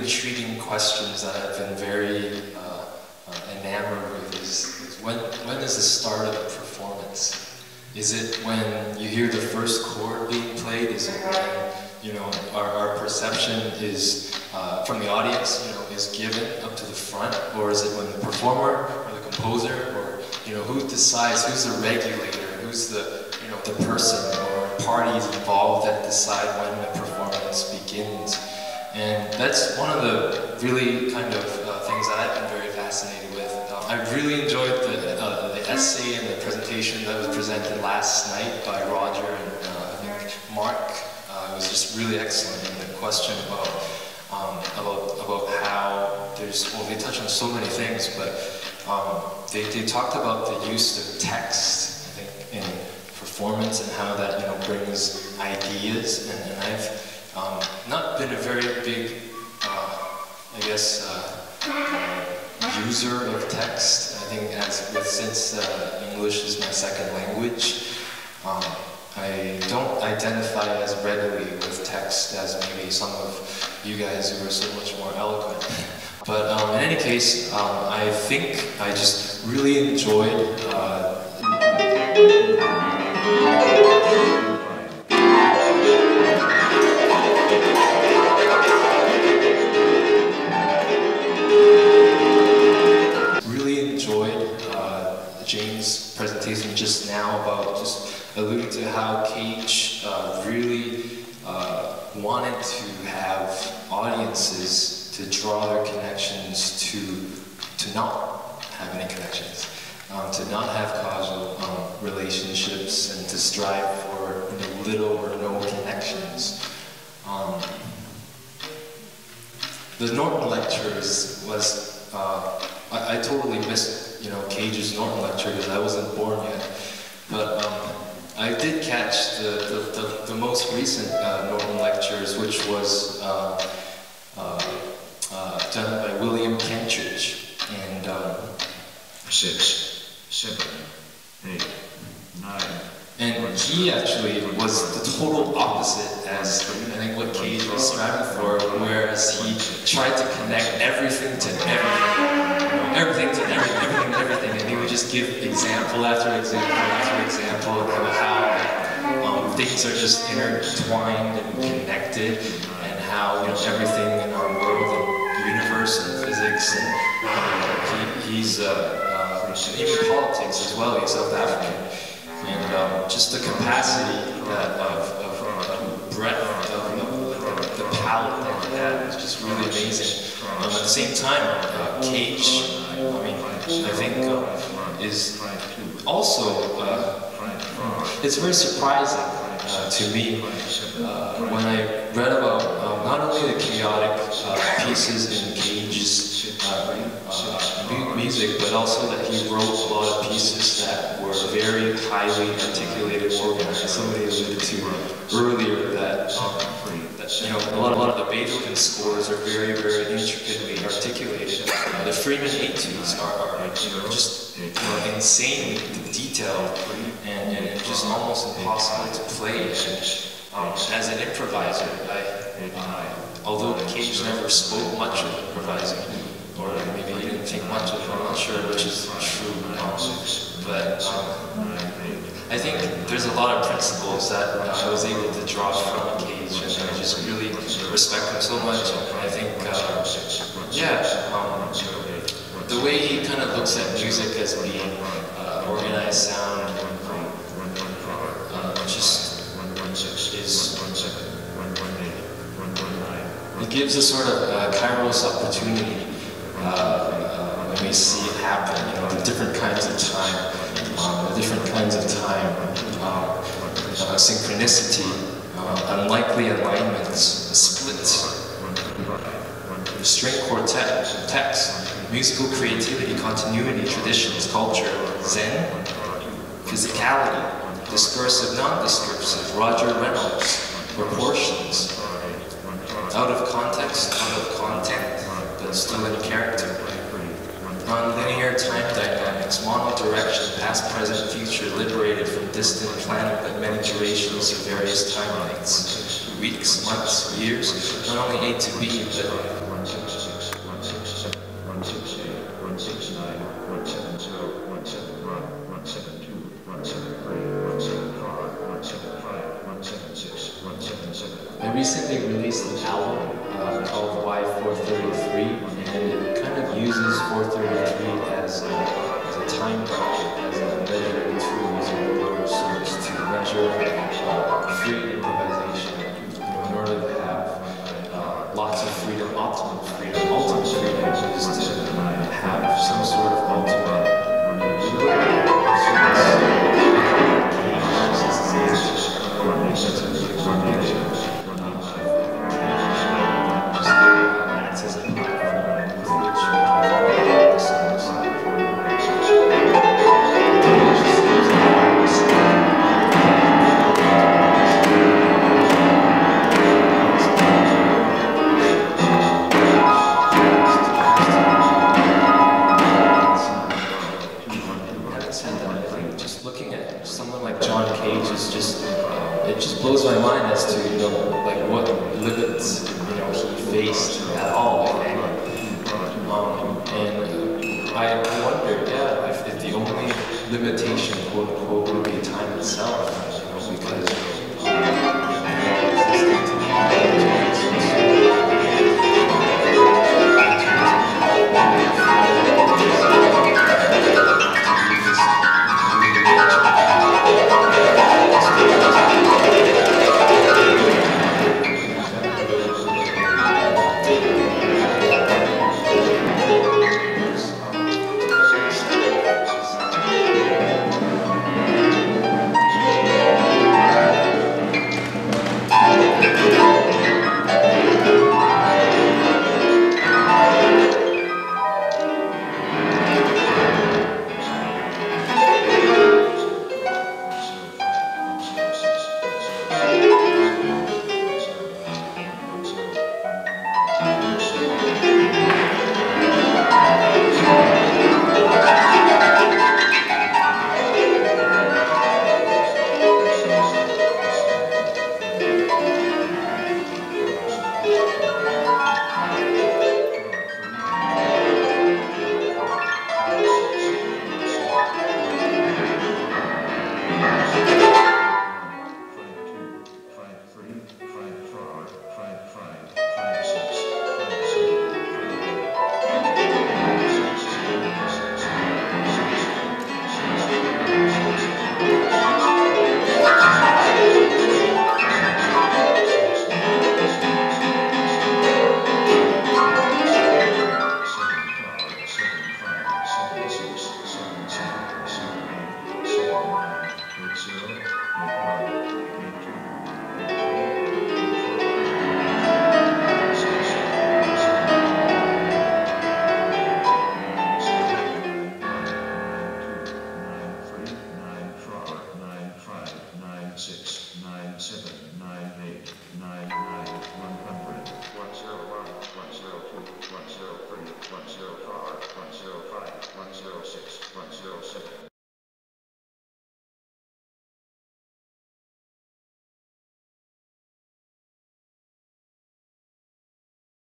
intriguing questions that I've been very enamored with is when is the start of a performance? Is it when you hear the first chord being played? Is it when, you know, our perception is from the audience, you know, is given up to the front, or is it when the performer or the composer, or, you know, who decides, who's the regulator, who's the, you know, the person or parties involved that decide when the performance begins? And that's one of the really kind of things that I've been very fascinated with. I really enjoyed the essay and the presentation that was presented last night by Roger and I think Mark. It was just really excellent. And the question about how there's, well, they touched on so many things, but they talked about the use of text, I think, in performance and how that, you know, brings ideas. And I've not been a very big, I guess, user of text. I think since English is my second language, I don't identify as readily with text as maybe some of you guys who are so much more eloquent. But in any case, I think I just really enjoyed Jane's presentation just now about just alluding to how Cage really wanted to have audiences to draw their connections to not have any connections, to not have causal relationships, and to strive for, you know, little or no connections. The Norton lectures was, I totally missed, you know, Cage's Norton lecture because I wasn't born yet. But I did catch the most recent Norton lectures, which was done by William Kentridge. And 6, 7, 8, 9. And he actually was the total opposite as I think what Cage was striving for, whereas he tried to connect everything to everything. You know, everything to everything, and he would just give example after example after example of how things are just intertwined and connected, and how, you know, everything in our world and universe and physics, and he's even politics as well. He's South African. And just the capacity of breadth of the palette that he had was just really amazing. At the same time, Cage, I mean, I think is also, it's very surprising to me when I read about not only the chaotic pieces in Cage's music, but also that he wrote a lot of pieces that were very highly articulated, organized. Somebody alluded to earlier that, you know, a lot of the Beethoven scores are very, very intricately articulated. The Freeman etudes are, you know, just, you know, insanely detailed and just almost impossible to play. As an improviser, although Cage never spoke much of improvising, or maybe he didn't think much of it, I'm not sure which is true, but I think there's a lot of principles that I was able to draw from Cage, and I just really respect him so much. And I think, yeah, the way he kind of looks at music as being organized sound, just is, it gives a sort of kairos opportunity when we see it happen, you know, the different kinds of time, synchronicity, unlikely alignments, splits, string quartet, text, musical creativity, continuity, traditions, culture, Zen, physicality, discursive, non-discursive, Roger Reynolds, proportions, out of context, out of content, but still in character. Non-linear time dynamics, monodirection, past, present, future, liberated from distant planet, but many durations of various timelines. Weeks, months, years, not only A to B, but I recently released an album called Y433, and it kind of uses 433 as a time bracket, as a measuring tool, using a lower source to measure free improvisation. In order to have lots of freedom, optimal freedom, ultimate freedom is to have some sort of ultimate it just blows my mind as to, you know, like what limits, you know, he faced at all, if any. And I wondered, yeah, if the only limitation, quote unquote, would be time itself, you know, because